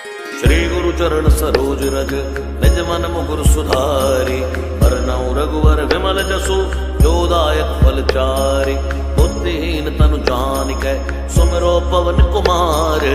श्री गुरु चरण सरोज रज निज मन मुकुर सुधारी। बरनउँ रघुवर विमल जसु जो दायक फल चारि। बुद्धिहीन तनु जानिकै सुमिरो पवन कुमार।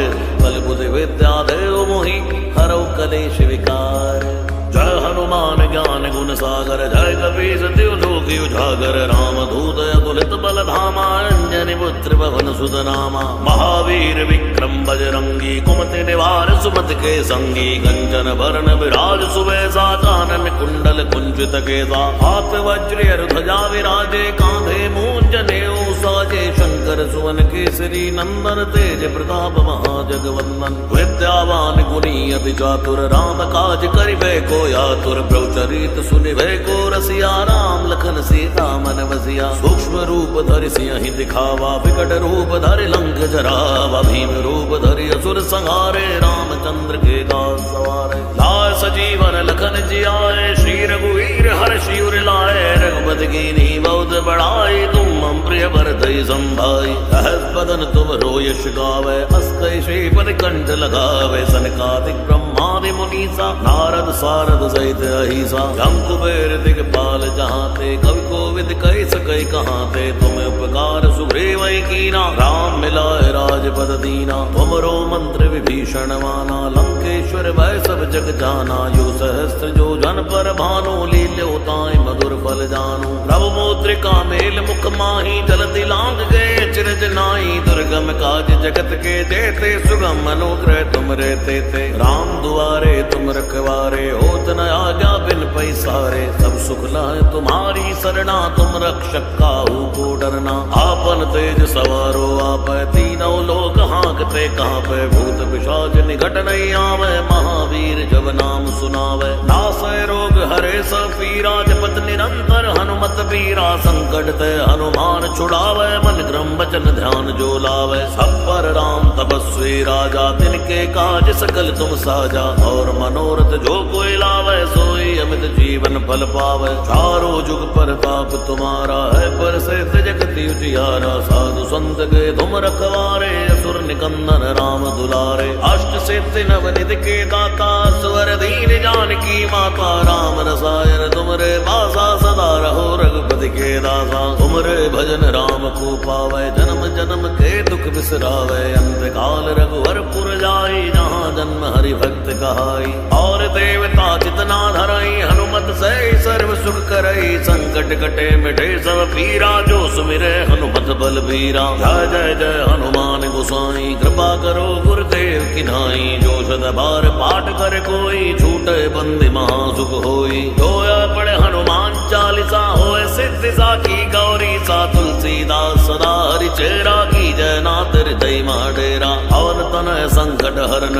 बल बुद्धि विद्या देव मोहि हरौ कलेश विकार। जय हनुमान ज्ञान गुण सागर जय कपीस तिहुँ लोक उजागर। राम दूत अतुलित बल धामा अंजनी पुत्र पवन सुत नामा। महावीर विक्रम बजरंगी कुमति निवार सुमति के संगी। कंचन बरन विराज सुबेसा कानन कुंडल कुंचित केसा। हाथ वज्र ध्वजा विराजे कांधे मूंज जनेऊ साजे। शंकर सुवन केसरी नंदन तेज प्रताप महाजगवंदन। विद्यावान गुणी अति चातुर राम काज करिबे को आतुर। प्रभु चरित सुनिबे को रसिया राम लखन सीता मन बसिया। सूक्ष्म रूप धरि सियहि दिखावा विकट रूप धरि लंक जरावा। भीम रूप धरि असुर संहारे रामचंद्र के दास सवारे। लाय सजीवन लखन जियाए श्री रघुवीर हर्षि उर लाए। रघुपति कीन्ही बहुत बड़ाई तुम मम प्रिय भरतहि संभाई। सहस बदन तुमरो यश गावै अस कहि श्रीपति कंठ लगावै। सनकादिक ब्रह्मादि मुनीसा नारद सारद सहित अहिसा। जम कुबेर दिगपाल जहांते कवि कोविद कहि सकै कहांते। तुम उपकार सुग्रीवहि कीना राम मिलाए राजपद दीना। तुमरो मंत्र विभीषण माना लंकेश्वर भय सब जग जाना। यो सहस्त्र जो जन पर भानु लील्यो ताहि मधुर फल जानु। प्रभु मुद्रिका मेल मुख माहि जलति लांघ गए चिरज नाहि। दुर्गम काज जगत के जेते सुगम अनुग्रह तुम रे तेते। राम दुआरे तुम रखवारे होत न आज्ञा बिन पैसारे। सब सुख लहै तुम्हारी सरना तुम रक्षक काहू को डरना। आपन तेज सवारो आपै तीनों लोक हांकते कांपै। भूत पिशाच निकट नहीं आवै महावीर जब नाम सुनावै। नासै रोग हरे सब पीरा जपत निरंतर हनुमत बीरा। संकट ते हनुमान छुड़ावै मन क्रम वचन ध्यान जो लावै। सब पर राम तपस्वी राजा तिनके काज सकल तुम साजा। और मनोरथ जो कोई लावै सोई अमित जीवन फल पावै। चारों जुग परताप तुम्हारा है परसिद्ध जगत उजियारा। साधु संत के तुम रखवारे असुर निकंदन राम दुलारे। अष्ट सिद्धि नवनिधि के दाता स्वर दीन जानकी माता। राम रसायन तुमरे पासा सदा रहो रघुपति के दासा। तुमरे भजन राम को पावै जन्म जन्म के दुख बिसरावै। अंत काल रघुवर पुर जाई जहाँ जन्म हरि भक्त कहाई। और देवता चितना धरई हनुमत से सर्व सुख करई। संकट कटे मिटे सब पीरा जो सुमिरे हनुमत बल बीरा। जय जय जय हनुमान गोसाई कृपा करो गुरुदेव की नाई। जो सद बार पाठ कर कोई छूटे बंदी महासुख होई। जो पढ़े हनुमान चालीसा होए सिद्धि साखी गौरी सा। तुलसीदास सदा हरि चेरा की जय नाथ हृदय डेरा। और तनय संकट हरन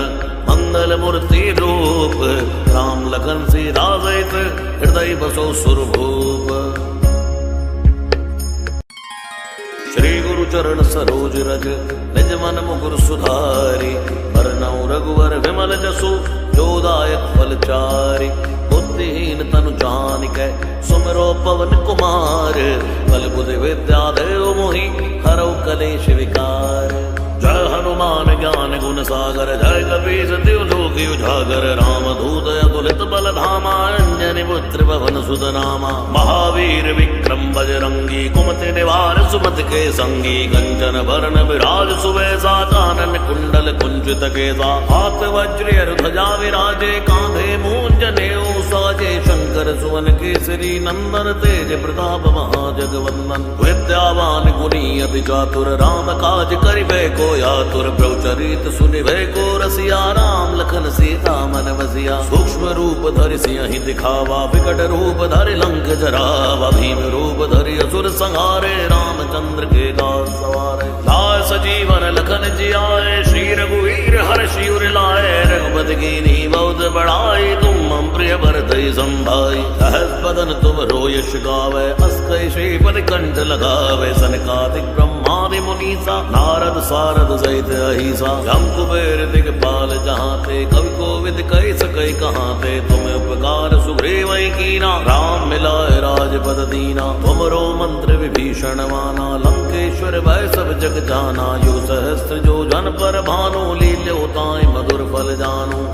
मंगल मूर्ति रूप। राम लखन सीता सहित हृदय बसो सुरभूप। श्री गुरु चरण सरोज रज निज मन मुकुर सुधारी। बरनउँ रघुवर विमल जसु जो दायक फल चारि। बुद्धिहीन तनु जानिकै सुमिरो पवन कुमार। बल बुद्धि विद्या देव मोहि हरौ कलेश विकार। जय हनुमान ज्ञान गुण सागर जय कपीस तिहुँ लोक उजागर। राम दूत अतुलित बल धामा अंजनी पुत्र पवन सुत नामा। महावीर विक्रम बजरंगी कुमति निवार सुमति के संगी। कंचन बरन विराज सुबेसा कानन कुंडल कुंचित केसा। हाथ वज्र ध्वजा विराजे कांधे मूंज जनेऊ साजे। शंकर सुवन केसरी नंदन तेज प्रताप महाजगवंदन। विद्यावान गुणी अति चातुर राम काज करिबे को आतुर। प्रभु चरित सुनिबे को रसिया राम लखन सीता मन बसिया। सूक्ष्म रूप धरि सियहि दिखावा विकट रूप धरि लंक जरावा। भीम रूप धरि असुर संहारे रामचंद्र के दास सवारे। लाय सजीवन लखन जियाए श्री रघुवीर हर्षि उर लाए। रघुपति कीन्ही बहुत बड़ाई तुम मम प्रिय भरतहि संभाई। सहस बदन तुमरो यश गावै अस कहि श्रीपति कंठ लगावै। सनकादिक ब्रह्मादि मुनीसा नारद सारद सहित अहिसा। जम कुबेर दिगपाल जहांते कवि कोविद कहि सकै कहांते। तुम उपकार सुग्रीवहि कीना राम मिलाए राजपद दीना। तुमरो मंत्र विभीषण माना लंकेश्वर भय सब जग जाना। यो सहस्त्र जो जन पर भानु लील्यो ताहि मधुर फल जानु।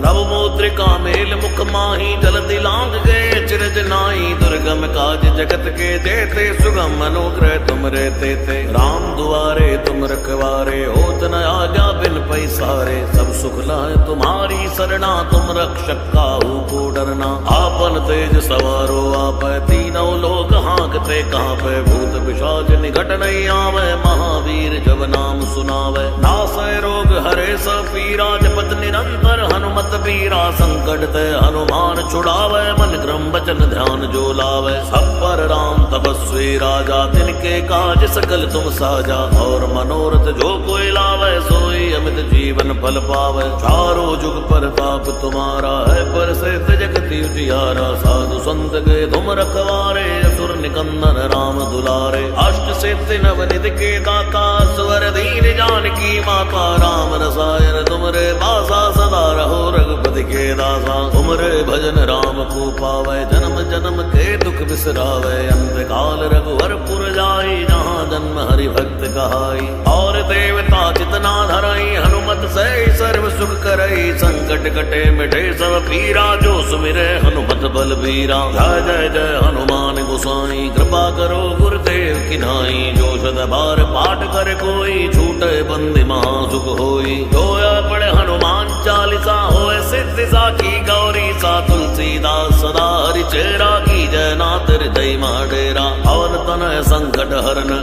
मुद्रिका मेल मुख माही जलति लांग गए चिरज नाई दुर्गम काज जगत के जेते सुगम अनुग्रह तुम रहते थे राम दुआरे तुम रखवारे होत न आज्ञा बिन पैसारे सब सुख लाए तुम्हारी सरना तुम रक्षक काहू को डरना आपन तेज सवारो आप तीनों लोग हाँकते कहाँ पे भूत पिशाच निकट नहीं आवे महावीर जब नाम सुनावे नासय रोग हरे सब पीरा जपत निरंतर हनुमत पीरा संकट ते हनुमान छुड़ावे मन क्रम वचन ध्यान जो लावे सब पर राम तपस्वी राजा तिनके काज सकल तुम साजा और मनोरथ जो कोई लावे सोई अमित जीवन फल पावे चारों जुग प्रताप तुम्हारा है पर से जगति उजियारा साधु संत गए तुम रखवारे असुर निकंदन राम दुलारे अष्ट सिद्धि नवनिधि के दाता स्वर दीन जानकी माता राम रसायन तुमरे बासा सदा रहो रघुपति के दासा तुमरे भजन राम को पावे जन्म जन्म के दुख बिसरावे अंत काल रघुवर पुर जाई जहाँ जन्म हरि भक्त कहाई और देवता चितना धरई हनुमत से सर्व सुख करई संकट कटे मिटे सब पीरा जो सुमिरे हनुमत बल बीरा जय जय जय हनुमान गोसाई कृपा करो गुरुदेव की नाई जो सद बार पाठ कर कोई छूटे बंदी महासुख होई जोया पड़े हनुमान चालीसा होए सिद्धि साखी गौरी सा तुलसीदास सदा हरि चेरा की जय नाथ हृदय डेरा पवन तनय संकट हरन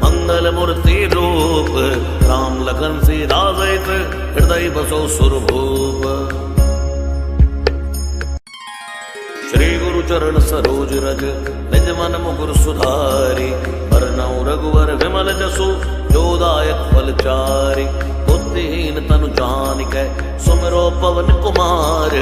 मंगल मूर्ति रूप राम लखन सीता सहित हृदय बसो सुरभूप श्री गुरु चरण सरोज रज निज मन मुकुर सुधारी बरनउँ रघुवर विमल जसु जोदायक फलचारी बुद्धिहीन तनु जानिकै सुमिरो पवन कुमार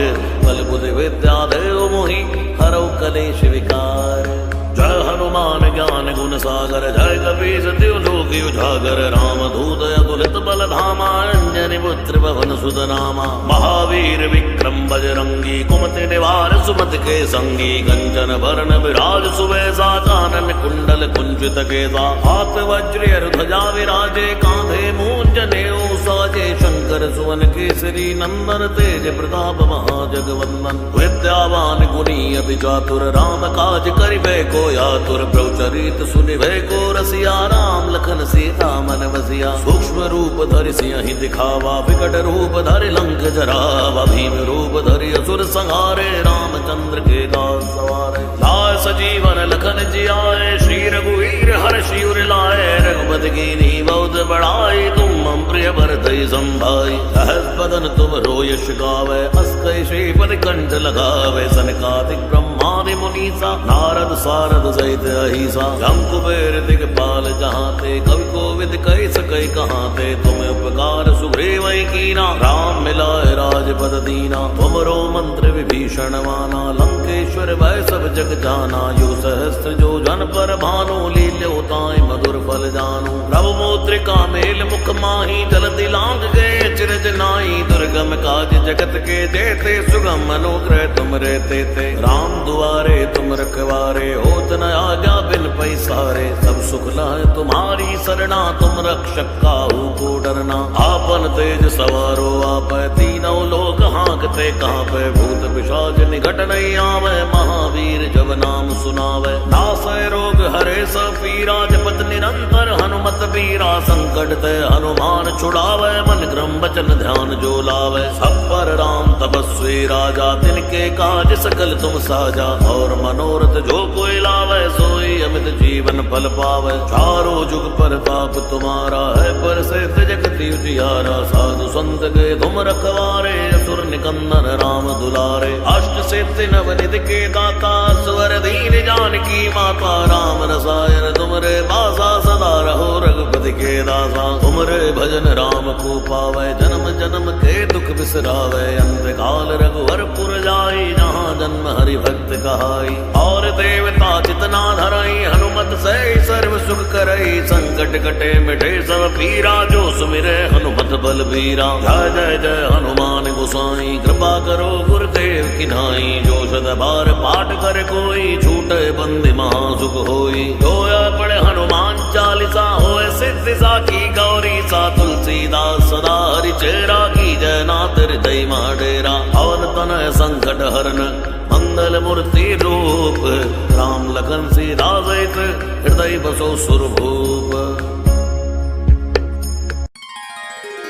बल बुद्धि विद्या देव मोहि हरौ कलेश विकार जय हनुमान ज्ञान गुण सागर जय कपीस तिहु लोक उजागर राम दूत अतुलित बल धामा अंजनी पुत्र पवन सुत नामा महावीर विक्रम बजरंगी कुमति निवार सुमति के संगी कंचन बरन विराज सुबेसा कानन कुंडल कुंचित केसा हाथ वज्र ध्वजा विराजे कांधे मूंज नेऊ साजे शंकर सुवन केसरी नंदन तेज प्रताप महाजगवंदन विद्यावान गुणी अति चातुर राम काज करिबे को यातुर प्रभुचरित सुनिभे को रसिया राम लखन सीता मन बसिया सूक्ष्म रूप धरि सियहि दिखावा विकट रूप धरि लंक जरावा भीम रूप धरि असुर संहारे रामचंद्र के दास सवारे लाए सजीवन लखन जियाए श्री रघुवीर हर्षि उर लाए रघुपति कीन्ही बहुत बड़ाई तुम मम प्रिय भरतहि संभाई सहस बदन तुम रोयश गावे अस कहि श्रीपति कंठ लगावे सनकादिक ब्रह्मादि मुनीसा नारद सारद सहित अहिसा जम कुबेर दिगपाल जहाँ ते कवि कोविद कहि सकै कहाँ ते तुम उपकार सुग्रीव कीना राम मिलाए राजपद दीना तुमरो मंत्र विभीषण माना लंकेश्वर भय सब जग जाना यो सहस्त्र जो जन पर भानु लील्योताय मधुर फल जानु प्रभु मुद्रिका मेल मुख माही जलति लांग गए चिरज नाई दुर्गम काज जगत के जेते सुगम अनुग्रह तुम रहते थे राम दुआरे तुम रखवारे होत न आज्ञा बिन पैसारे सब सुख लाए तुम्हारी सरना तुम रक्षक काहू को डरना आपन तेज सवारो आप तीनों लोग हाँकते कहाँ पे भूत पिशाच निकट नहीं आवे महावीर जब नाम सुनावे नासय रोग हरे सब पीरा जपत निरंतर हनुमत पीरा संकट ते हनुमान छुड़ावे मन क्रम वचन ध्यान जो लावे सब पर राम तपस्वी राजा तिनके काज सकल तुम साजा और मनोरथ जो कोई लावे सोई अमित जीवन फल पावे चारों जुग प्रताप तुम्हारा है पर से जगति उजियारा साधु संत गए तुम रखवारे असुर निकंदन राम दुलारे अष्ट सिद्धि नवनिधि के दाता स्वर दीन जानकी माता राम रसायन तुमरे बासा सदा रहो रघुपति के दासा तुमरे भजन राम को पावे जन्म जन्म के दुख बिसरावे अंत काल रघुवर पुर जाई जहाँ जन्म हरि भक्त कहाई और देवता चितना धरई हनुमत से सर्व सुख करई संकट कटे मिटे सब पीरा जो सुमिरे हनुमत बल बीरा जय जय जय हनुमान गोसाई कृपा करो गुरुदेव की नाई जो सद बार पाठ कर कोई छूटे बंदी महासुख होई जोया पड़े हनुमान चालीसा होए सिद्धि साखी गौरी सा तुलसीदास सदा हरि चेरा की जय नाथ हृदय डेरा पवन तनय संकट हरन मंगल मूर्ति रूप। राम लखन सीता सहित हृदय बसो सुरभूप।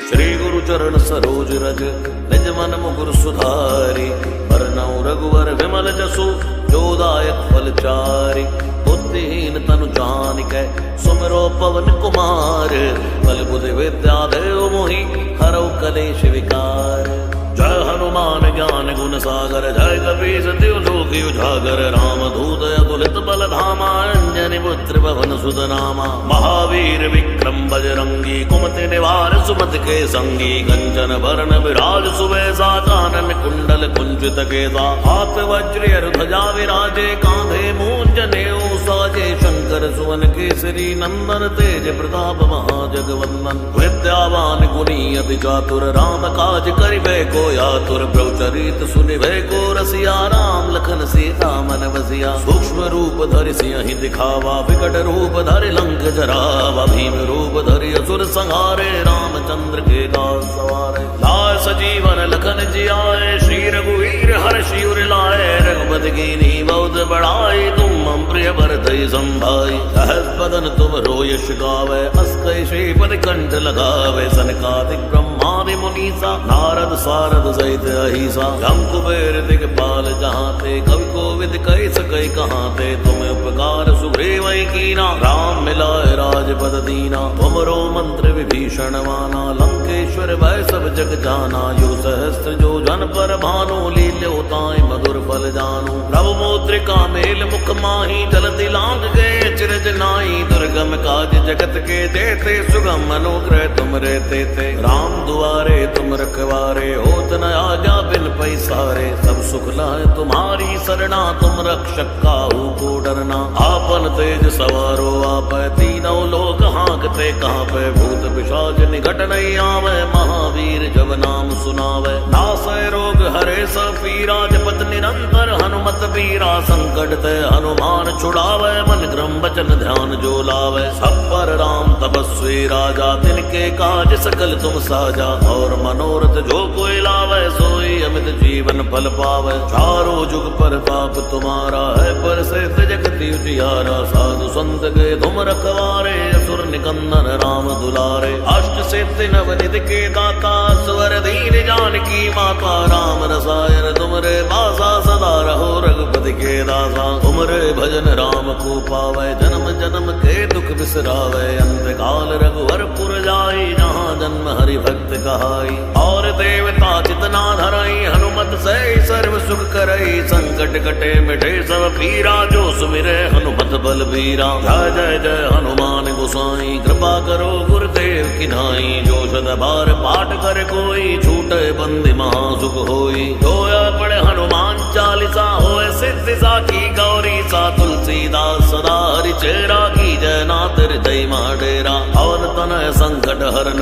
श्री गुरु चरण सरोज रज निज मन मुकुर सुधारी। बरनउँ रघुवर विमल जसु जो दायक फल चारि। बुद्धिहीन तनु जानिकै सुमिरो पवन कुमार। बल बुद्धि विद्या देव मोहि हरौ कलेश विकार। जय हनुमान ज्ञान गुण सागर जय कपीस तिहुँ लोक उजागर। राम दूत अतुलित बल धामा अंजनी पुत्र पवन सुत नामा। महावीर विक्रम बजरंगी कुमति निवार सुमति के संगी। कंचन बरन विराज सुबेसा कानन कुंडल कुंचित केसा। हाथ वज्र ध्वजा विराजे कांधे मूंज जनेऊ साजे। शंकर सुवन केसरी नंदन तेज प्रताप महाजगवंदन। विद्यावान गुणी अति चातुर राम काज करिबे को आतुर। प्रभु चरित सुनिबे को रसिया राम लखन सीता मन बसिया। सूक्ष्म रूप धरि सियहि दिखावा विकट रूप धरि लंक जरावा। भीम रूप धरि असुर संहारे रामचंद्र के दास सवारे। लाय सजीवन लखन जियाए श्री रघुवीर हर्षि उर लाए। रघुपति कीन्ही बहुत बड़ाई तुम मम प्रिय भरतहि संभाई। सहस बदन तुम रोयश गावै अस कहि श्रीपति कंठ लगावे। सनकादिक ब्रह्मादि मुनीसा नारद सारद सहित अहिसा। जम कुबेर दिगपाल जहांते कवि कोविद कहि सकै कहांते। तुम उपकार सुग्रीवहि कीना राम मिलाए राजपद दीना। तुमरो मंत्र विभीषण माना लंकेश्वर भय सब जग जाना। यो सहस्त्र जो जन पर भानु लील्यो ताहि मधुर फल जानू। प्रभु मुद्रिका मेल मुख माहि जलति लांघ गए चिरज नाहि। दुर्गम काज जगत के जेते सुगम अनुग्रह तुम रे तेते। राम दुआरे तुम रखवारे होत न आज्ञा बिन पैसारे। सब सुख लाए तुम्हारी सरना तुम रक्षक काहू को डरना। आपन तेज सवारो आपै तीनों लोक हांकते कांपै। भूत पिशाच निकट नहीं आवे महावीर जब नाम सुनावे। नासै रोग हरे सब पीरा जपत निरंतर हनुमत बीरा। संकट ते हनुमान छुड़ावे मन क्रम वचन ध्यान जो लावे। सब पर राम तपस्वी राजा तिनके काज सकल तुम साजा। और मनोरथ जो कोई लावे सोई अमित जीवन फल पावे। चारों जुग परताप तुम्हारा है प्रसिद्ध जगत उजियारा। साधु संत के तुम रखवारे असुर निकंदन राम दुलारे। अष्ट सिद्धि नवनिधि के दाता स्वर दीन जानकी माता। राम रसायन तुमरे पासा सदा रहो रघुपति के दासा। तुमरे भजन राम को पावे जन्म जन्म के दुख बिसरावे। अंत काल रघुवर पुर जाई जहाँ जन्म हरि भक्त कहाई। और देवता चितना धरई हनुमत से सर्व सुख करई। संकट कटे मिटे सब पीरा जो सुमिरे हनुमत बल बीरा। जय जय जय हनुमान गोसाई कृपा करो गुरुदेव की नाई। जो सद बार पाठ कर कोई छूटे बंदी महासुख होई। जो पढ़े हनुमान चालीसा होए सिद्धि साखी गौरी सा। तुलसीदास सदा हरि चेरा की जय नाथ हृदय डेरा। और तनय संकट हरन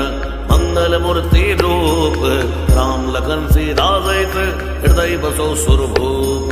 मंगल मूर्ति रूप। राम लखन सीता सहित हृदय बसो सुरभूप।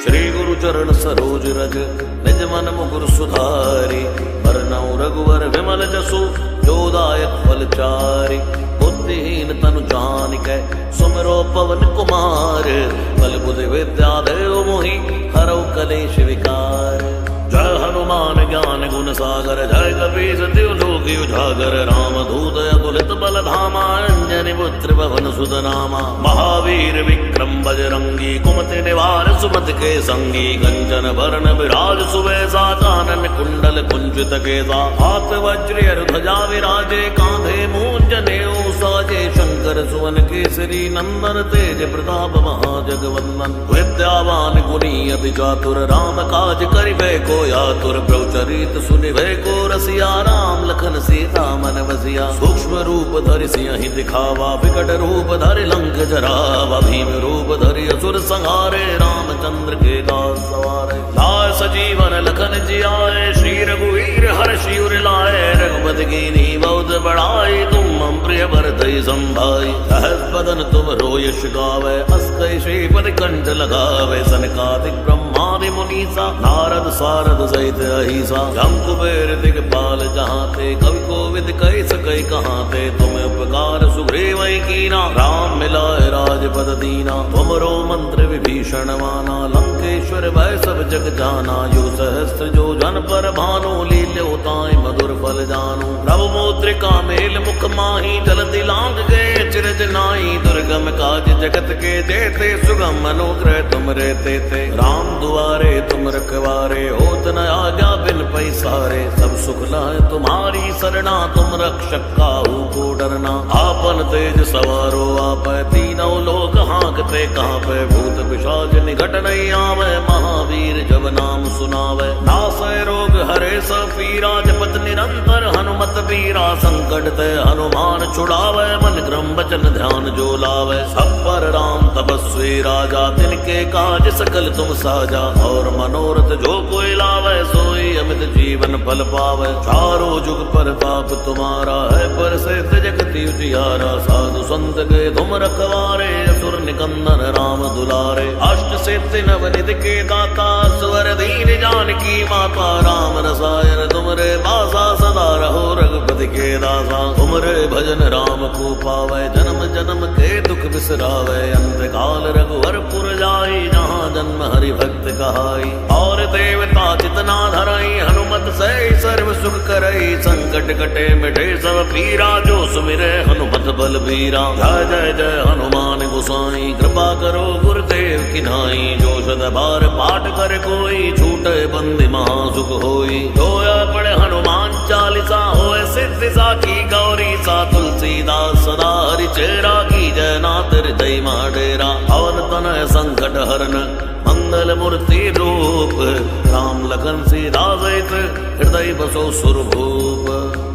श्री गुरु चरण सरोज रज निज मन मुकुर सुधारी। बरनउँ रघुवर विमल जसु जो दायक फल चारि। बुद्धिहीन तनु जानिकै सुमिरो पवन कुमार। बल बुद्धि विद्या देव मोहि हरौ कलेश विकार। जय हनुमान ज्ञान गुण सागर जय कपीस तिहुँ लोक उजागर। राम दूत अतुलित बल धामा अंजनी पुत्र पवन सुत नामा। महावीर विक्रम बजरंगी कुमति निवार सुमति के संगी। कंचन बरन विराज सुबेसा कानन कुंडल कुंचित केसा। हाथ वज्र ध्वजा विराजे कांधे मूंज जनेऊ साजे। शंकर सुवन केसरी नंदन तेज प्रताप महाजगवंदन। विद्यावान गुणी अति चातुर राम काज करिबे को आतुर। प्रभु चरित सुनिबे को रसिया राम लखन सीता मन बसिया। सूक्ष्म रूप धरि सियहि दिखावा विकट रूप धरि लंक जरावा। भीम रूप धरि असुर संहारे रामचंद्र के दास सवारे। लाय सजीवन लखन जियाए श्री रघुवीर हर्षि उर लाए। रघुपति कीन्ही बहुत बड़ाई तुम मम प्रिय भरतहि संभाई। सहस बदन तुम रो यश गावे, अस कैसे पर कंठ लगावे। सनकादिक ब्रह्मादि मुनीसा, नारद सारद सहित अहिसा। जम कुबेर दिगपाल जहाँ ते, कवि कोविद कह सकै कहाँ ते। तुम उपकार सुग्रीव कीना, राम मिलाए राजपद दीना। तुमरो मंत्र विभीषण माना, लंकेश्वर भय सब जग जाना। युग सहस्त्र जो जन पर भानु, लील्योताय मधुर फल जानू। प्रभु मुद्रिका मेल मुख माही, जलति लांग गए चिरज नाई। दुर्गम काज जगत के जेते, सुगम अनुग्रह तुम रहते थे। राम दुआरे तुम रखवारे, होत न आज्ञा बिन पैसारे। सब सुख लाए तुम्हारी सरना, तुम रक्षक काहू को डरना। आपन तेज सवारो आपै, तीनों लोक हाँकते कांपै। भूत पिशाच निकट नहीं आवे, महावीर जब नाम सुनावे। नासै रोग हरे सब पीरा, जपत निरंतर हनुमत बीरा। संकट ते हनुमान छुड़ावे, मन क्रम वचन ध्यान जो लावे। सब पर राम तपस्वी राजा, तिनके काज सकल तुम साजा। और मनोरथ जो कोई लावे, सोई अमित जीवन फल पावे। चारों जुग प्रताप तुम्हारा है, प्रसिद्ध जगत उजियारा। साधु संत के तुम रखवारे, असुर निकंदन राम दुलारे। अष्ट सिद्धि नवनिधि के दाता, स्वर दीन जानकी माता। राम रसायन तुमरे बासा, सदा रहो रघुपति के दासा। तुमरे भजन राम को पावे, जन्म जन्म के दुख बिसरावे। अंत काल रघुवर पुर जाई, जहाँ जन्म हरि भक्त कहाई। और देवता चितना धरई, हनुमत से सर्व सुख करई। संकट कटे मिटे सब पीरा, जो सुमिरे हनुमत बलबीरा। जय जय जय हनुमान गोसाई, कृपा करो गुरुदेव की नाई। जो सद बार पाठ कर कोई, छूटे बंदी महासुख होई। जोया पढ़े हनुमान चालीसा, होए सिद्धि साखी गौरी सा। तुलसीदास सदा हरि चेरा, की जय नाथ हृदय डेरा। पवन तनय संकट हरन, मंगल मूर्ति रूप। राम लखन सीता सहित, हृदय बसो सुरभूप।